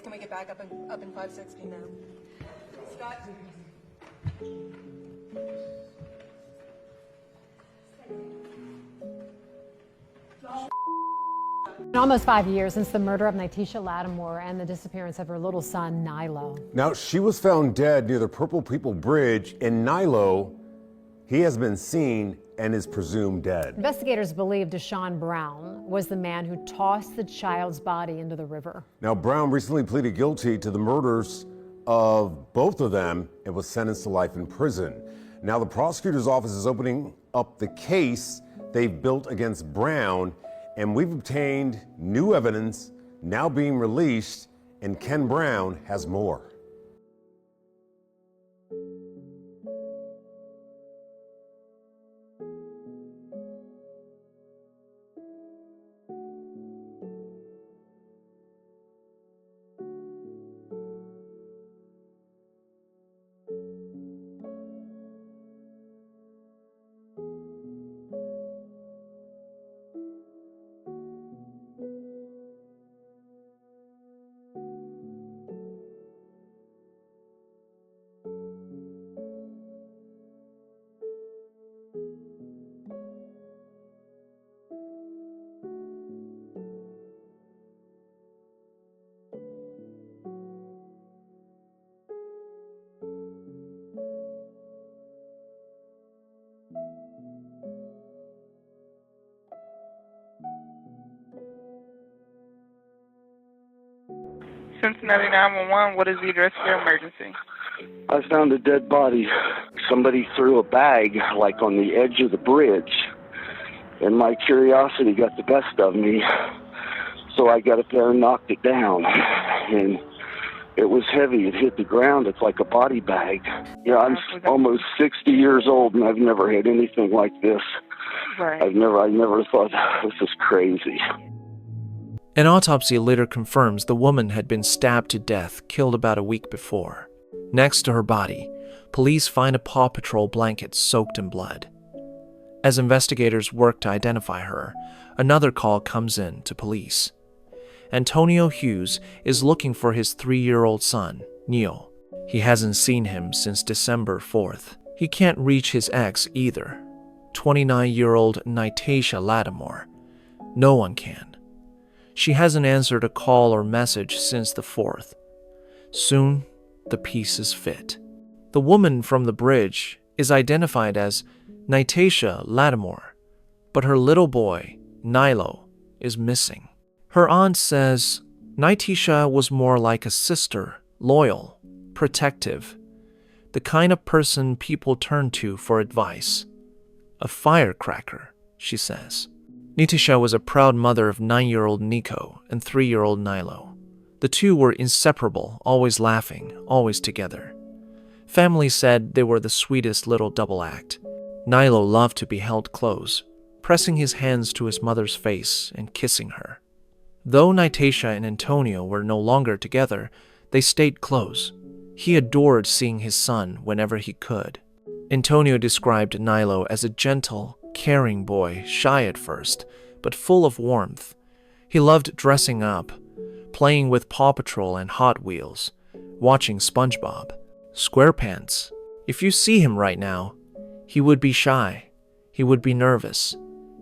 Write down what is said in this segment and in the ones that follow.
Can we get back up in 560 now? Scott? Almost 5 years since the murder of Nyteisha Latimore and the disappearance of her little son, Nylo. Now, she was found dead near the Purple People Bridge, and Nylo, he has been seen and is presumed dead. Investigators believe Deshawn Brown was the man who tossed the child's body into the river. Now, Brown recently pleaded guilty to the murders of both of them and was sentenced to life in prison. Now, the prosecutor's office is opening up the case they've built against Brown, and we've obtained new evidence now being released, and Ken Brown has more. Cincinnati 911, what is the address of your emergency? I found a dead body. Somebody threw a bag, like on the edge of the bridge, and my curiosity got the best of me, so I got up there and knocked it down, and it was heavy. It hit the ground. It's like a body bag. Yeah, I'm almost 60 years old, and I've never had anything like this. Right. I never thought, this is crazy. An autopsy later confirms the woman had been stabbed to death, killed about a week before. Next to her body, police find a Paw Patrol blanket soaked in blood. As investigators work to identify her, another call comes in to police. Antonio Hughes is looking for his 3-year-old son, Nylo. He hasn't seen him since December 4th. He can't reach his ex either, 29-year-old Nyteisha Latimore. No one can. She hasn't answered a call or message since the 4th. Soon, the pieces fit. The woman from the bridge is identified as Nyteisha Latimore, but her little boy, Nylo, is missing. Her aunt says Nyteisha was more like a sister, loyal, protective, the kind of person people turn to for advice. A firecracker, she says. Nyteisha was a proud mother of 9-year-old Nico and 3-year-old Nylo. The two were inseparable, always laughing, always together. Family said they were the sweetest little double act. Nylo loved to be held close, pressing his hands to his mother's face and kissing her. Though Nyteisha and Antonio were no longer together, they stayed close. He adored seeing his son whenever he could. Antonio described Nylo as a gentle, caring boy, shy at first, but full of warmth. He loved dressing up, playing with Paw Patrol and Hot Wheels, watching SpongeBob, SquarePants. If you see him right now, he would be shy, he would be nervous,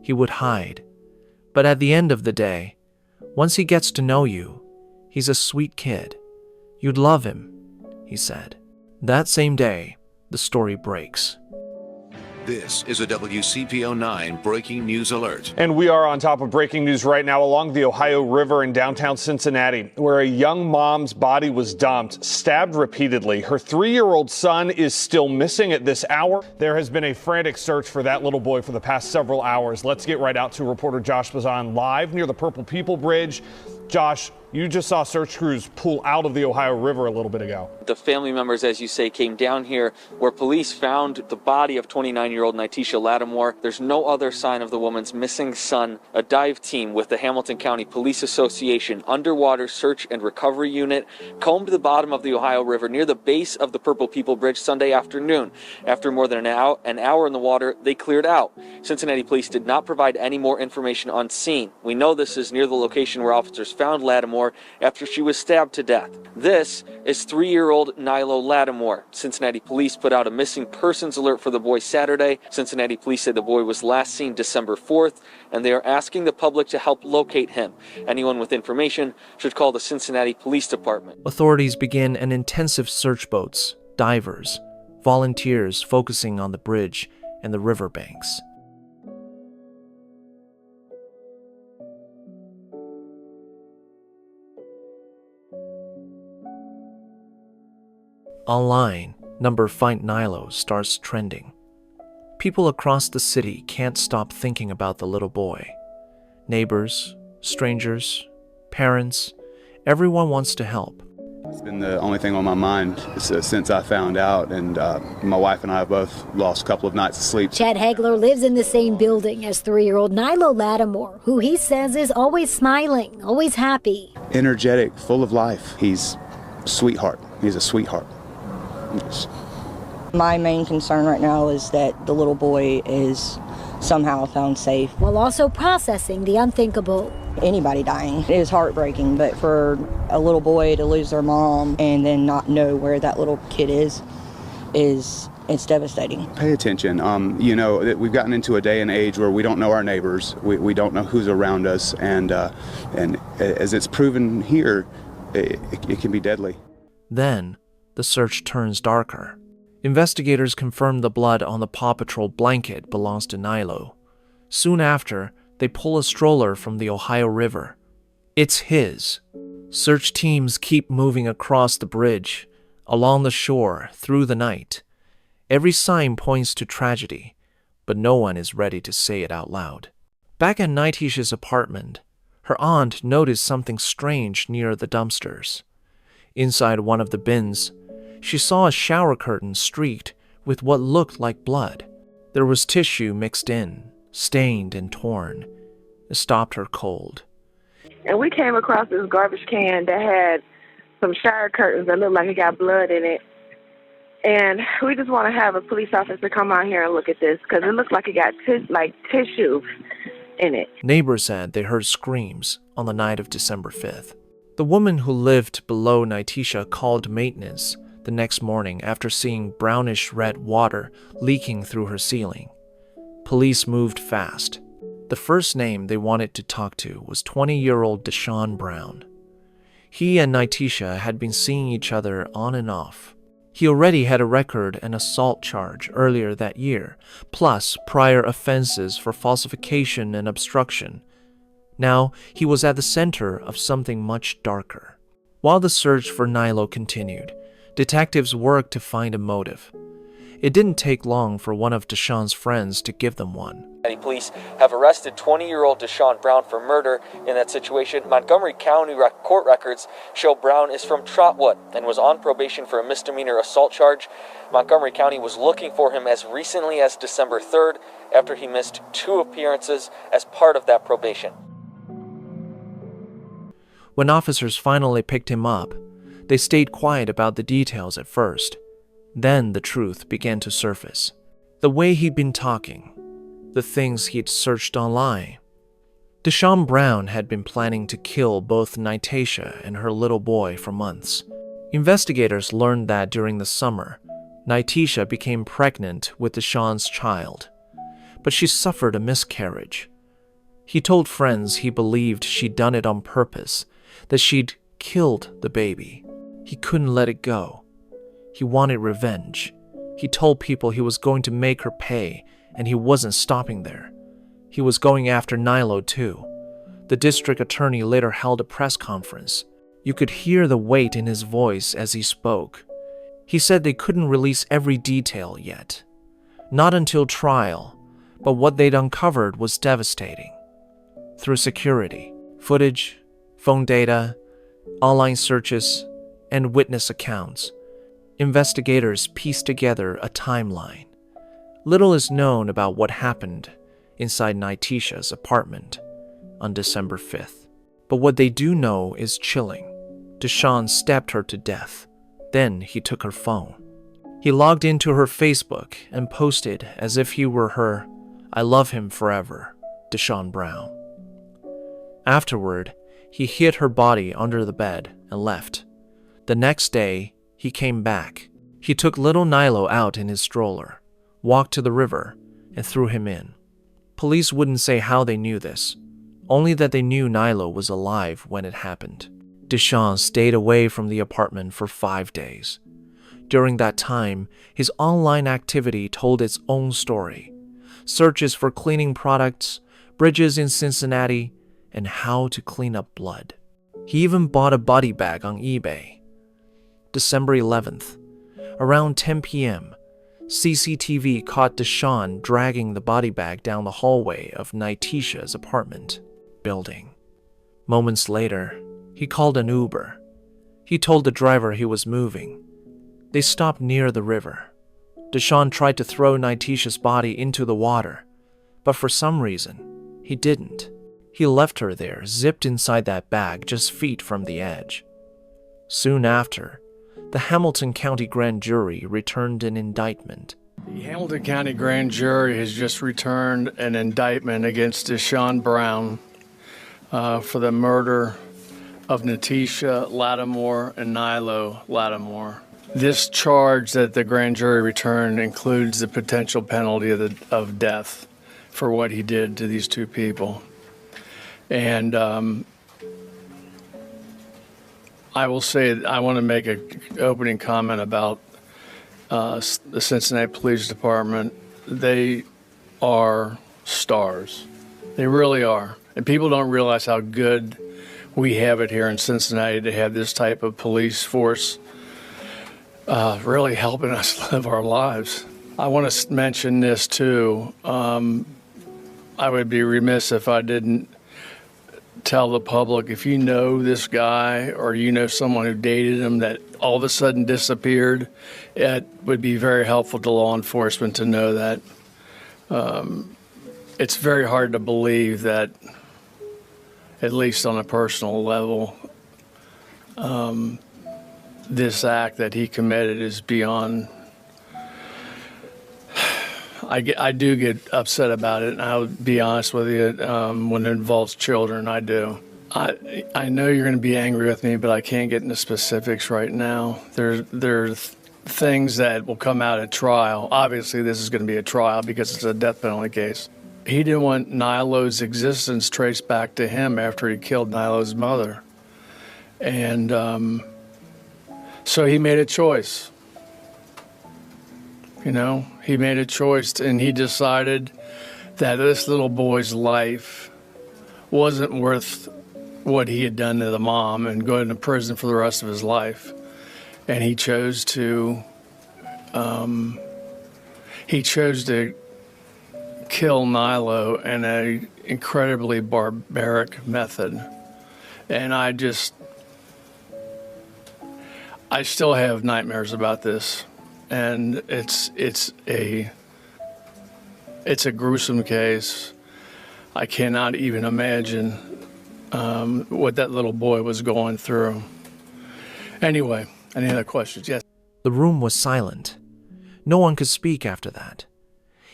he would hide. But at the end of the day, once he gets to know you, he's a sweet kid. You'd love him, he said. That same day, the story breaks. This is a WCPO 9 breaking news alert. And we are on top of breaking news right now along the Ohio River in downtown Cincinnati, where a young mom's body was dumped, stabbed repeatedly. Her 3-year-old son is still missing at this hour. There has been a frantic search for that little boy for the past several hours. Let's get right out to reporter Josh Bazan live near the Purple People Bridge. Josh, you just saw search crews pull out of the Ohio River a little bit ago. The family members, as you say, came down here where police found the body of 29-year-old Nyteisha Latimore. There's no other sign of the woman's missing son. A dive team with the Hamilton County Police Association Underwater Search and Recovery Unit combed the bottom of the Ohio River near the base of the Purple People Bridge Sunday afternoon. After more than an hour in the water, they cleared out. Cincinnati police did not provide any more information on scene. We know this is near the location where officers found Latimore Latimore after she was stabbed to death. This is 3-year-old Nylo Latimore. Cincinnati police put out a missing persons alert for the boy Saturday. Cincinnati police said the boy was last seen December 4th, and they are asking the public to help locate him. Anyone with information should call the Cincinnati Police Department. Authorities begin an intensive search boats, divers, volunteers focusing on the bridge and the riverbanks. Online, number Find Nylo starts trending. People across the city can't stop thinking about the little boy. Neighbors, strangers, parents, everyone wants to help. It's been the only thing on my mind since I found out, and my wife and I have both lost a couple of nights of sleep. Chad Hagler lives in the same building as 3-year-old Nylo Latimore, who he says is always smiling, always happy. Energetic, full of life. He's a sweetheart. He's a sweetheart. My main concern right now is that the little boy is somehow found safe. While also processing the unthinkable. Anybody dying is heartbreaking, but for a little boy to lose their mom and then not know where that little kid is it's devastating. Pay attention. You know, we've gotten into a day and age where we don't know our neighbors, we don't know who's around us, and as it's proven here, it can be deadly. Then, the search turns darker. Investigators confirm the blood on the Paw Patrol blanket belongs to Nylo. Soon after, they pull a stroller from the Ohio River. It's his. Search teams keep moving across the bridge, along the shore, through the night. Every sign points to tragedy, but no one is ready to say it out loud. Back at Nyteisha's apartment, her aunt noticed something strange near the dumpsters. Inside one of the bins, she saw a shower curtain streaked with what looked like blood. There was tissue mixed in, stained and torn. It stopped her cold. And we came across this garbage can that had some shower curtains that looked like it got blood in it. And we just want to have a police officer come out here and look at this because it looks like it got tissue in it. Neighbors said they heard screams on the night of December 5th. The woman who lived below Nyteisha called maintenance the next morning after seeing brownish-red water leaking through her ceiling. Police moved fast. The first name they wanted to talk to was 20-year-old Deshawn Brown. He and Nyteisha had been seeing each other on and off. He already had a record and assault charge earlier that year, plus prior offenses for falsification and obstruction. Now, he was at the center of something much darker. While the search for Nylo continued, detectives worked to find a motive. It didn't take long for one of Deshawn's friends to give them one. Police have arrested 20-year-old Deshawn Brown for murder in that situation. Montgomery County court records show Brown is from Trotwood and was on probation for a misdemeanor assault charge. Montgomery County was looking for him as recently as December 3rd after he missed 2 appearances as part of that probation. When officers finally picked him up, they stayed quiet about the details at first. Then the truth began to surface. The way he'd been talking, the things he'd searched online. Deshawn Brown had been planning to kill both Nyteisha and her little boy for months. Investigators learned that during the summer, Nyteisha became pregnant with Deshawn's child, but she suffered a miscarriage. He told friends he believed she'd done it on purpose, that she'd killed the baby. He couldn't let it go. He wanted revenge. He told people he was going to make her pay, and he wasn't stopping there. He was going after Nylo too. The district attorney later held a press conference. You could hear the weight in his voice as he spoke. He said they couldn't release every detail yet. Not until trial, but what they'd uncovered was devastating. Through security, footage, phone data, online searches, and witness accounts, investigators pieced together a timeline. Little is known about what happened inside Nyteisha's apartment on December 5th. But what they do know is chilling. Deshawn stabbed her to death. Then he took her phone. He logged into her Facebook and posted as if he were her, "I love him forever, Deshawn Brown." Afterward, He hid her body under the bed and left. The next day, he came back. He took little Nylo out in his stroller, walked to the river, and threw him in. Police wouldn't say how they knew this, only that they knew Nylo was alive when it happened. Deshawn stayed away from the apartment for 5 days. During that time, his online activity told its own story. Searches for cleaning products, bridges in Cincinnati, and how to clean up blood. He even bought a body bag on eBay. December 11th, around 10 p.m., CCTV caught Deshawn dragging the body bag down the hallway of Nyteisha's apartment building. Moments later, he called an Uber. He told the driver he was moving. They stopped near the river. Deshawn tried to throw Nyteisha's body into the water, but for some reason, he didn't. He left her there, zipped inside that bag just feet from the edge. Soon after, the Hamilton County Grand Jury returned an indictment. The Hamilton County Grand Jury has just returned an indictment against Deshawn Brown for the murder of Nyteisha Latimore and Nylo Latimore. This charge that the grand jury returned includes the potential penalty of death for what he did to these two people. And I will say, I want to make an opening comment about the Cincinnati Police Department. They are stars. They really are. And people don't realize how good we have it here in Cincinnati to have this type of police force really helping us live our lives. I want to mention this too. I would be remiss if I didn't tell the public, if you know this guy or you know someone who dated him that all of a sudden disappeared, it would be very helpful to law enforcement to know that. It's very hard to believe that, at least on a personal level, this act that he committed is beyond. I do get upset about it, and I'll be honest with you, when it involves children, I do. I know you're going to be angry with me, but I can't get into specifics right now. There are things that will come out at trial. Obviously, this is going to be a trial because it's a death penalty case. He didn't want Nylo's existence traced back to him after he killed Nylo's mother. And so he made a choice. You know, he made a choice, and he decided that this little boy's life wasn't worth what he had done to the mom and going to prison for the rest of his life. And he chose to kill Nylo in an incredibly barbaric method. And I still have nightmares about this. And it's a gruesome case. I cannot even imagine what that little boy was going through. Anyway, any other questions? Yes. The room was silent. No one could speak after that.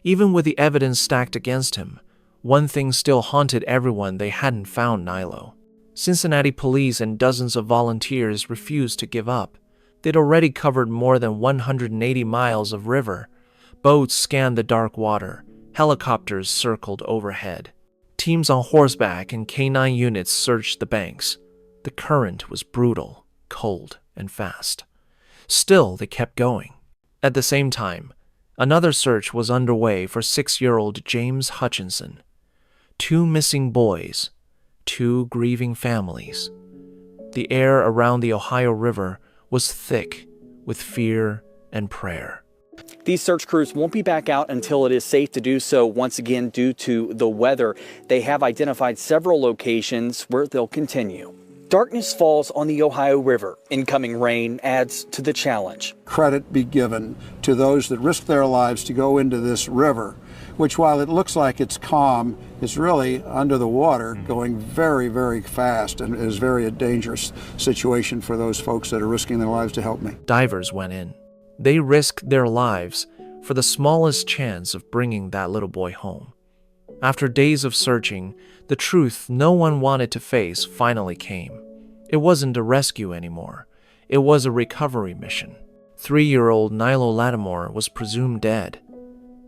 Even with the evidence stacked against him, one thing still haunted everyone: they hadn't found Nylo. Cincinnati police and dozens of volunteers refused to give up. They'd already covered more than 180 miles of river. Boats scanned the dark water. Helicopters circled overhead. Teams on horseback and K-9 units searched the banks. The current was brutal, cold, and fast. Still, they kept going. At the same time, another search was underway for 6-year-old James Hutchinson. 2 missing boys, 2 grieving families. The air around the Ohio River was thick with fear and prayer. These search crews won't be back out until it is safe to do so once again due to the weather. They have identified several locations where they'll continue. Darkness falls on the Ohio River. Incoming rain adds to the challenge. Credit be given to those that risk their lives to go into this river, which, while it looks like it's calm, is really under the water, going very, very fast, and is very a dangerous situation for those folks that are risking their lives to help me. Divers went in. They risked their lives for the smallest chance of bringing that little boy home. After days of searching, the truth no one wanted to face finally came. It wasn't a rescue anymore. It was a recovery mission. 3-year-old Nylo Latimore was presumed dead.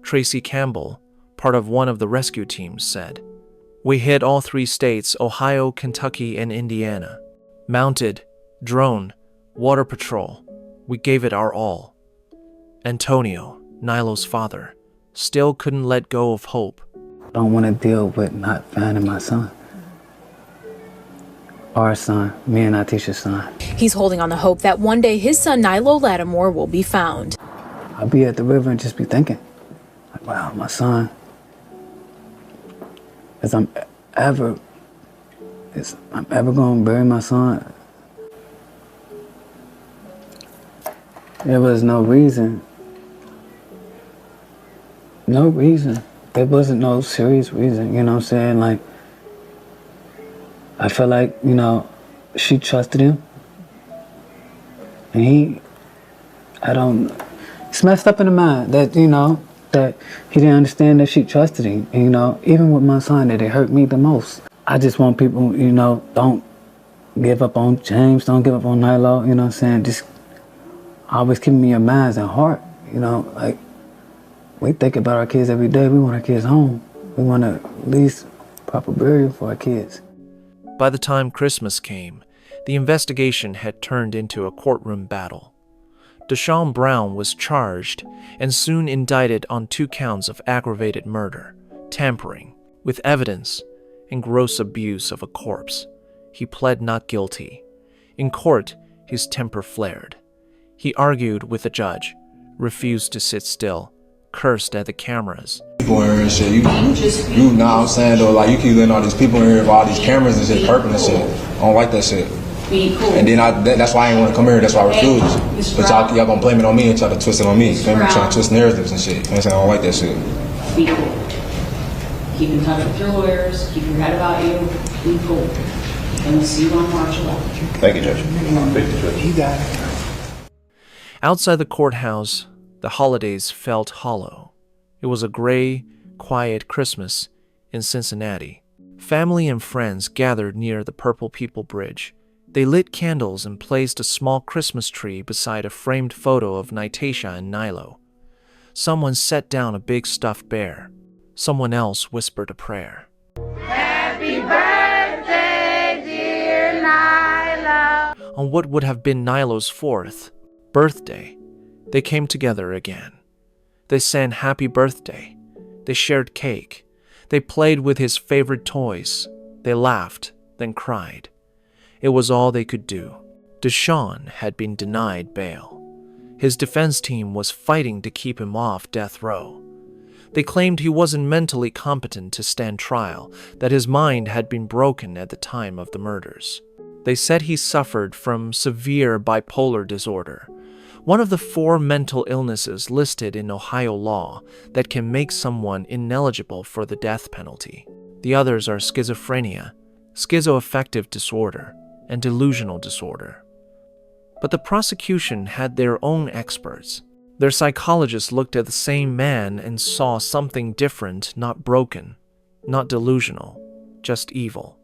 Tracy Campbell, part of one of the rescue teams, said, "We hit all 3 states, Ohio, Kentucky, and Indiana. Mounted, drone, water patrol. We gave it our all." Antonio, Nylo's father, still couldn't let go of hope. I don't want to deal with not finding my son. Our son, me and Nyteisha's son. He's holding on the hope that one day his son Nylo Latimore will be found. I'll be at the river and just be thinking, like, wow, my son. If I'm ever going to bury my son, there was no reason. No reason. There wasn't no serious reason, you know what I'm saying? Like, I feel like, you know, she trusted him. And it's messed up in the mind that, you know, that he didn't understand that she trusted him. And, you know, even with my son, that it hurt me the most. I just want people, you know, don't give up on James, don't give up on Nylo, you know what I'm saying? Just always keep me in your minds and heart, you know, like, we think about our kids every day. We want our kids home. We want at least proper burial for our kids. By the time Christmas came, the investigation had turned into a courtroom battle. Deshawn Brown was charged and soon indicted on 2 counts of aggravated murder, tampering with evidence, and gross abuse of a corpse. He pled not guilty. In court, his temper flared. He argued with the judge, refused to sit still, cursed at the cameras. People in here and shit, you know what I'm saying though, like you keep letting all these people in here with all these cameras and shit, perking and shit. I don't like that shit. And then that's why I ain't want to come here, that's why I refused. But y'all gonna blame it on me and try to twist it on me. Trying to twist narratives and shit. You know what I'm saying? I don't like that shit. Be cool. Keep in touch with your lawyers, keep your head about you, be cool. And we'll see you on March 11th. Thank you, Judge. Thank you, Judge. You got it. Outside the courthouse, the holidays felt hollow. It was a gray, quiet Christmas in Cincinnati. Family and friends gathered near the Purple People Bridge. They lit candles and placed a small Christmas tree beside a framed photo of Nyteisha and Nylo. Someone set down a big stuffed bear. Someone else whispered a prayer. Happy birthday, dear Nylo. On what would have been Nylo's 4th birthday, they came together again. They sang happy birthday. They shared cake. They played with his favorite toys. They laughed, then cried. It was all they could do. Deshawn had been denied bail. His defense team was fighting to keep him off death row. They claimed he wasn't mentally competent to stand trial, that his mind had been broken at the time of the murders. They said he suffered from severe bipolar disorder, one of the 4 mental illnesses listed in Ohio law that can make someone ineligible for the death penalty. The others are schizophrenia, schizoaffective disorder, and delusional disorder. But the prosecution had their own experts. Their psychologists looked at the same man and saw something different, not broken, not delusional, just evil.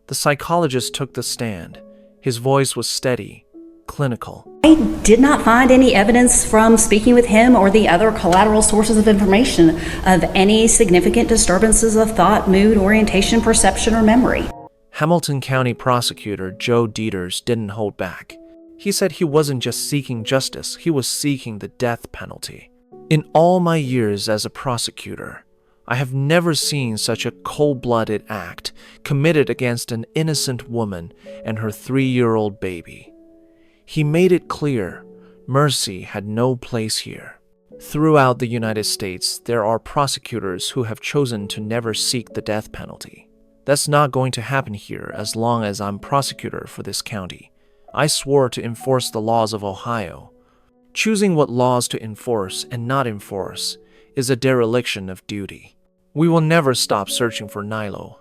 The psychologist took the stand. His voice was steady, clinical. I did not find any evidence from speaking with him or the other collateral sources of information of any significant disturbances of thought, mood, orientation, perception, or memory. Hamilton County Prosecutor Joe Dieters didn't hold back. He said he wasn't just seeking justice, he was seeking the death penalty. In all my years as a prosecutor, I have never seen such a cold-blooded act committed against an innocent woman and her 3-year-old baby. He made it clear mercy had no place here. Throughout the United States, there are prosecutors who have chosen to never seek the death penalty. That's not going to happen here as long as I'm prosecutor for this county. I swore to enforce the laws of Ohio. Choosing what laws to enforce and not enforce is a dereliction of duty. We will never stop searching for Nylo.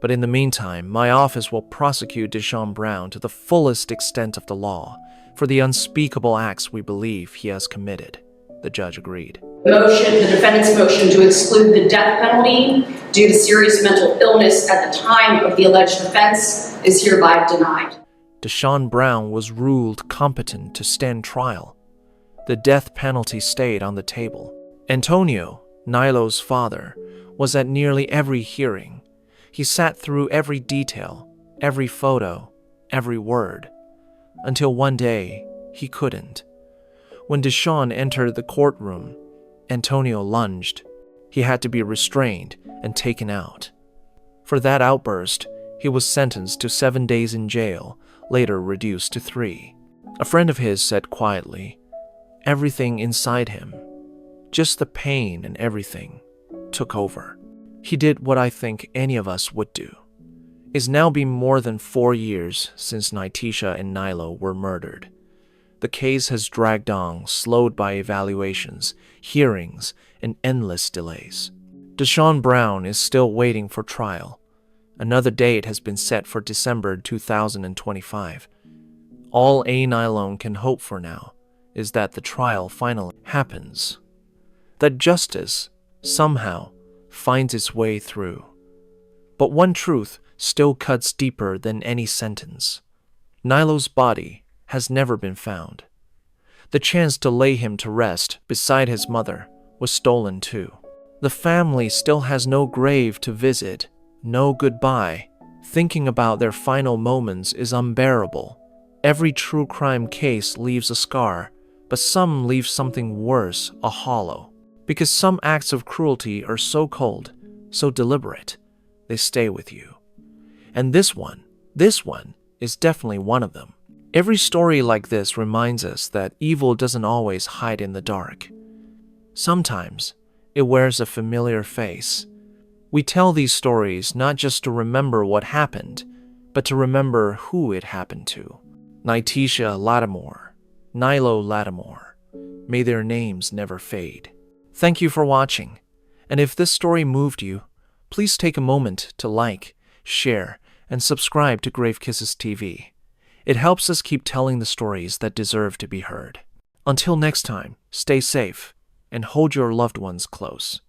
But in the meantime, my office will prosecute Deshawn Brown to the fullest extent of the law for the unspeakable acts we believe he has committed. The judge agreed. The defendant's motion to exclude the death penalty due to serious mental illness at the time of the alleged offense is hereby denied. Deshawn Brown was ruled competent to stand trial. The death penalty stayed on the table. Antonio, Nylo's father, was at nearly every hearing. He sat through every detail, every photo, every word, until one day he couldn't. When Deshawn entered the courtroom, Antonio lunged. He had to be restrained and taken out. For that outburst, he was sentenced to 7 days in jail, later reduced to 3. A friend of his said quietly, everything inside him, just the pain and everything, took over. He did what I think any of us would do. It's now been more than 4 years since Nyteisha and Nylo were murdered. The case has dragged on, slowed by evaluations, hearings, and endless delays. Deshawn Brown is still waiting for trial. Another date has been set for December 2025. All A. Nylo can hope for now is that the trial finally happens. That justice, somehow, finds its way through. But one truth still cuts deeper than any sentence. Nylo's body has never been found. The chance to lay him to rest beside his mother was stolen too. The family still has no grave to visit, no goodbye. Thinking about their final moments is unbearable. Every true crime case leaves a scar, but some leave something worse, a hollow. Because some acts of cruelty are so cold, so deliberate, they stay with you. And this one is definitely one of them. Every story like this reminds us that evil doesn't always hide in the dark. Sometimes it wears a familiar face. We tell these stories not just to remember what happened, but to remember who it happened to. Nyteisha Latimore, Nylo Latimore. May their names never fade. Thank you for watching. And if this story moved you, please take a moment to like, share, and subscribe to Grave Kisses TV. It helps us keep telling the stories that deserve to be heard. Until next time, stay safe and hold your loved ones close.